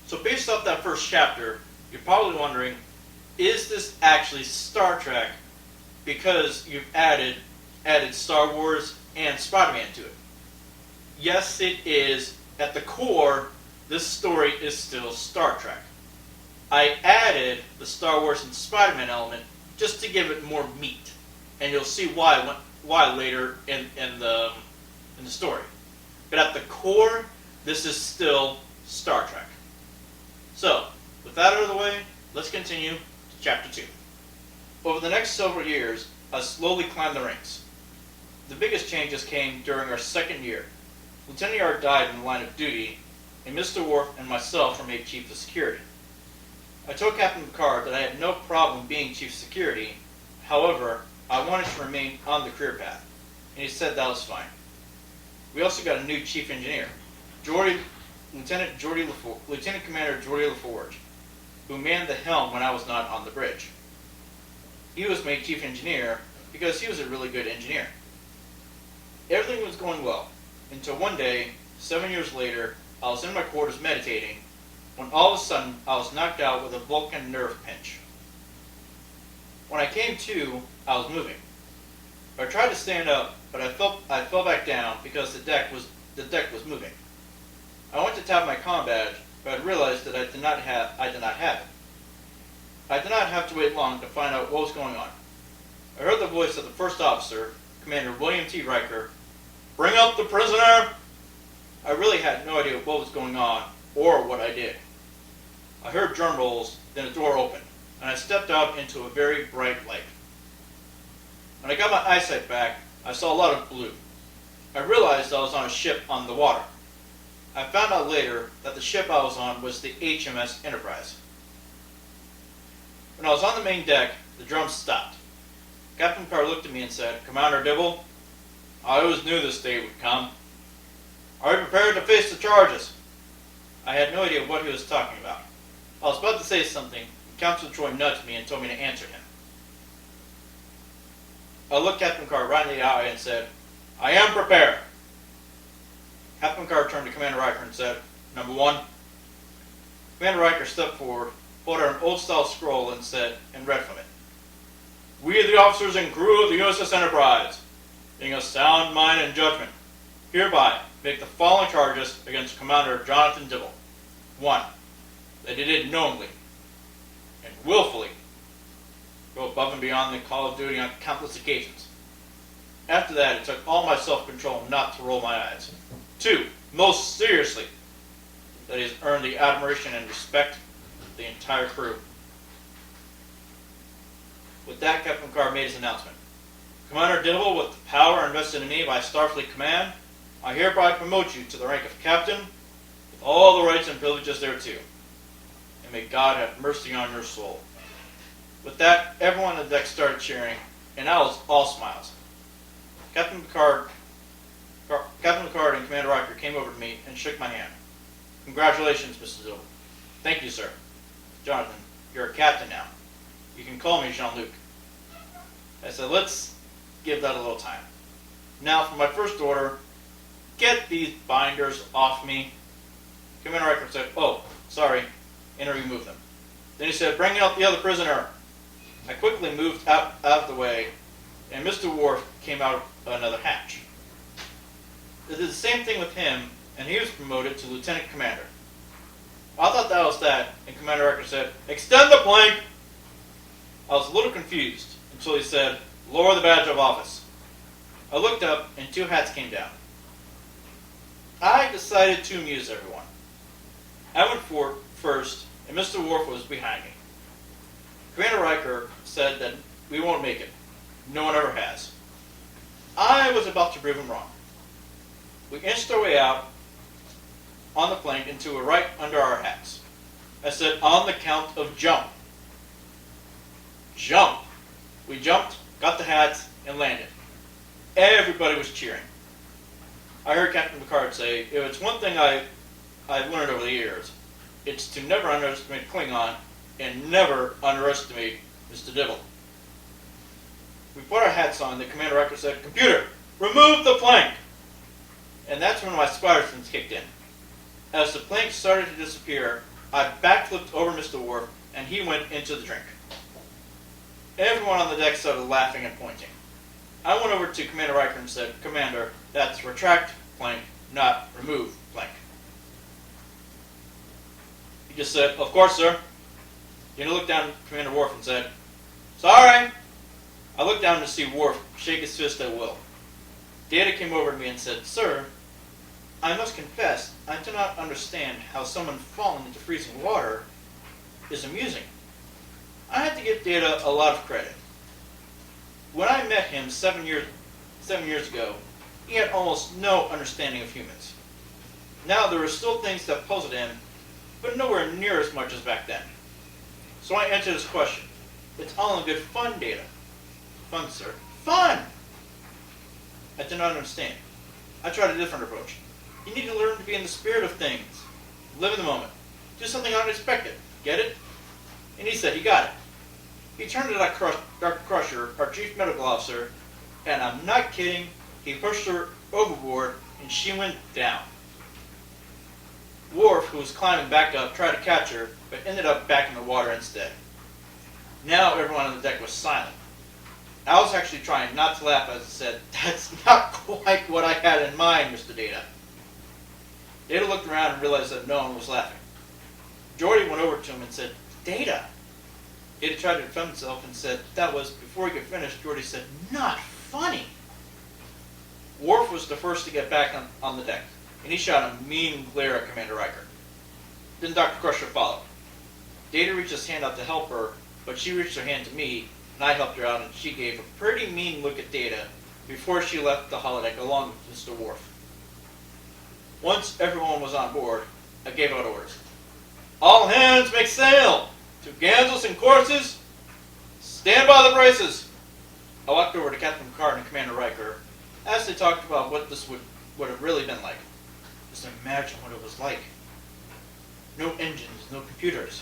So based off that first chapter, you're probably wondering, is this actually Star Trek because you've added Star Wars and Spider-Man to it? Yes, it is. At the core, this story is still Star Trek. I added the Star Wars and Spider-Man element just to give it more meat, and you'll see why later in the story. But at the core, this is still Star Trek. So, with that out of the way, let's continue to Chapter 2. Over the next several years, I slowly climbed the ranks. The biggest changes came during our second year. Lieutenant Yard died in the line of duty, and Mr. Worf and myself were made Chief of Security. I told Captain Picard that I had no problem being Chief of Security, however, I wanted to remain on the career path, and he said that was fine. We also got a new Chief Engineer, Lieutenant Commander Geordi LaForge, who manned the helm when I was not on the bridge. He was made Chief Engineer because he was a really good engineer. Everything was going well, until one day, 7 years later, I was in my quarters meditating, when all of a sudden I was knocked out with a Vulcan nerve pinch. When I came to, I was moving. I tried to stand up, but I fell back down because the deck was moving. I went to tap my comm badge, but I realized that I did not have it. I did not have to wait long to find out what was going on. I heard the voice of the first officer, Commander William T. Riker. "Bring up the prisoner!" I really had no idea what was going on or what I did. I heard drum rolls, then a door opened, and I stepped out into a very bright light. When I got my eyesight back, I saw a lot of blue. I realized I was on a ship on the water. I found out later that the ship I was on was the HMS Enterprise. When I was on the main deck, the drums stopped. Captain Picard looked at me and said, "Commander Dibble, I always knew this day would come. Are you prepared to face the charges?" I had no idea what he was talking about. I was about to say something, and Counselor Troy nudged me and told me to answer him. I looked Captain Picard right in the eye and said, "I am prepared." Captain Picard turned to Commander Riker and said, "Number 1. Commander Riker stepped forward, pulled out an old-style scroll and read from it. "We, the officers and crew of the USS Enterprise, being of sound mind and judgment, hereby make the following charges against Commander Jonathan Dibble. 1. That he did knowingly and willfully go above and beyond the call of duty on countless occasions. After that, it took all my self-control not to roll my eyes. 2. Most seriously, that he has earned the admiration and respect of the entire crew." With that, Captain Picard made his announcement. "Commander Dibble, with the power invested in me by Starfleet Command, I hereby promote you to the rank of captain, with all the rights and privileges thereto. And may God have mercy on your soul." With that, everyone on the deck started cheering, and I was all smiles. Captain Picard and Commander Riker came over to me and shook my hand. "Congratulations, Mr. Dibble." "Thank you, sir." "Jonathan, you're a captain now. You can call me Jean-Luc." I said, "Let's give that a little time. Now, for my first order, get these binders off me." Commander Riker said, "Oh, sorry," and removed them. Then he said, "Bring out the other prisoner." I quickly moved out of the way, and Mr. Worf came out another hatch. They did the same thing with him, and he was promoted to Lieutenant Commander. I thought that was that, and Commander Riker said, "Extend the plank." I was a little confused until he said, "Lower the badge of office." I looked up, and 2 hats came down. I decided to amuse everyone. I went for first, and Mr. Worf was behind me. Commander Riker said that we won't make it. No one ever has. I was about to prove him wrong. We inched our way out on the plank and were right under our hats. I said, "On the count of jump." Jump. We jumped, got the hats, and landed. Everybody was cheering. I heard Captain Picard say, "If it's one thing I've learned over the years, it's to never underestimate Klingon and never underestimate Mr. Dibble." We put our hats on, the Commander Riker said, "Computer, remove the plank." And that's when my spider sense kicked in. As the plank started to disappear, I backflipped over Mr. Worf, and he went into the drink. Everyone on the deck started laughing and pointing. I went over to Commander Riker and said, "Commander, that's retract plank, not remove plank." He just said, "Of course, sir." Then he looked down at Commander Worf and said, "Sorry." I looked down to see Worf shake his fist at Will. Data came over to me and said, "Sir, I must confess, I do not understand how someone falling into freezing water is amusing." I had to give Data a lot of credit. When I met him 7 years ago, he had almost no understanding of humans. Now there were still things that puzzled him, but nowhere near as much as back then. So I answered his question. "It's all in good fun, Data." "Fun, sir." "Fun!" I did not understand. I tried a different approach. You need to learn to be in the spirit of things. Live in the moment. Do something unexpected. Get it? And he said he got it. He turned to Dr. Crusher, our chief medical officer, and I'm not kidding, he pushed her overboard and she went down. Worf, who was climbing back up, tried to catch her, but ended up back in the water instead. Now everyone on the deck was silent. I was actually trying not to laugh as I said, "That's not quite what I had in mind, Mr. Data." Data looked around and realized that no one was laughing. Geordi went over to him and said, "Data." Data tried to defend himself and said that was, before he could finish, Geordi said, "Not funny." Worf was the first to get back on the deck, and he shot a mean glare at Commander Riker. Then Dr. Crusher followed. Data reached his hand out to help her, but she reached her hand to me, and I helped her out, and she gave a pretty mean look at Data before she left the holodeck along with Mr. Worf. Once everyone was on board, I gave out orders. "All hands make sail! To Ganzels and courses! Stand by the braces!" I walked over to Captain Picard and Commander Riker as they talked about what this would have really been like. Just imagine what it was like. No engines, no computers.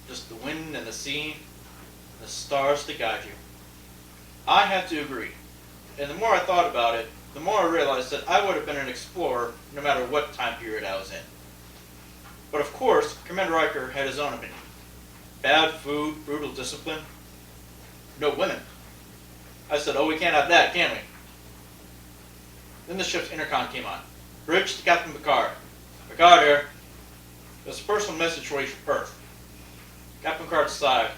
Just the wind and the sea, and the stars to guide you. I had to agree. And the more I thought about it, the more I realized that I would have been an explorer no matter what time period I was in. But of course, Commander Riker had his own opinion. Bad food, brutal discipline, no women. I said, "Oh, we can't have that, can we?" Then the ship's intercom came on. "Bridge to Captain Picard." "Picard here. There's a personal message for you from Earth." Captain Picard sighed.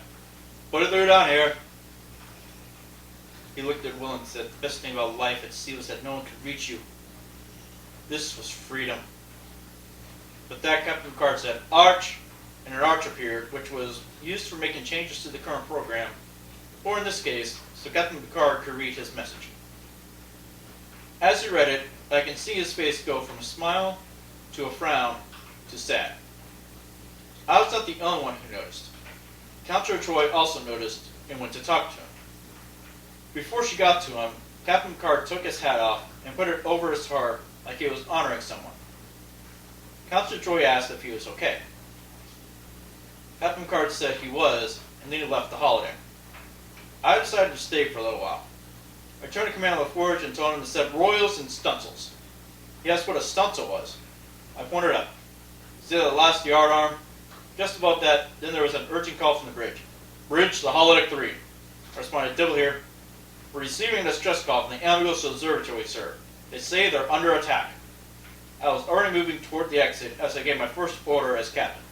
"Put it through down here." He looked at Will and said, "The best thing about life at sea was that no one could reach you. This was freedom." But that Captain Picard said, "Arch," and an arch appeared, which was used for making changes to the current program, or in this case, so Captain Picard could read his message. As he read it, I can see his face go from a smile to a frown to sad. I was not the only one who noticed. Councilor Troy also noticed and went to talk to him. Before she got to him, Captain Picard took his hat off and put it over his heart like he was honoring someone. Councilor Troy asked if he was okay. Captain Picard said he was, and then he left the holodeck. I decided to stay for a little while. I turned to Commander LaForge and told him to set royals and stunsels. He asked what a stunsel was. I pointed up. See the last yard arm? Just above that, then there was an urgent call from the bridge. "Bridge to holodeck 3. I responded, "Dibble here. We're receiving a distress call from the Amigos Observatory, sir. They say they're under attack." I was already moving toward the exit as I gave my first order as captain.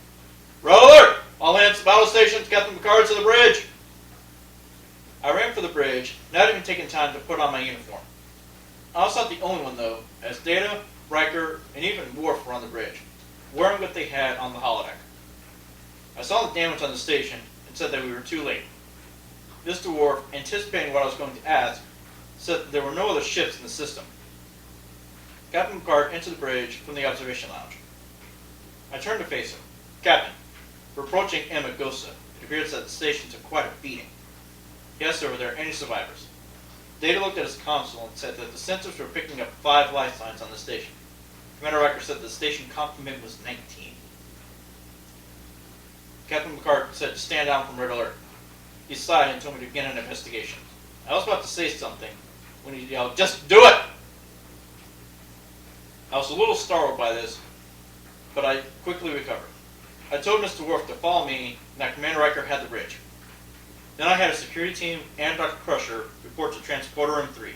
"Red alert! All hands to battle stations, Captain Picard to the bridge!" I ran for the bridge, not even taking time to put on my uniform. I was not the only one though, as Data, Riker, and even Worf were on the bridge, wearing what they had on the holodeck. I saw the damage on the station and said that we were too late. Mr. Worf, anticipating what I was going to ask, said that there were no other ships in the system. Captain Picard entered the bridge from the observation lounge. I turned to face him. "Captain, we're approaching Amagosa. It appears that the station took quite a beating." He asked if there were any survivors. Data looked at his console and said that the sensors were picking up 5 lifelines on the station. Commander Riker said the station complement was 19. Captain Picard said to stand down from Red Alert. He sighed and told me to begin an investigation. I was about to say something when he yelled, "Just do it!" I was a little startled by this, but I quickly recovered. I told Mr. Worf to follow me, and that Commander Riker had the bridge. Then I had a security team and Dr. Crusher report to Transporter Room 3.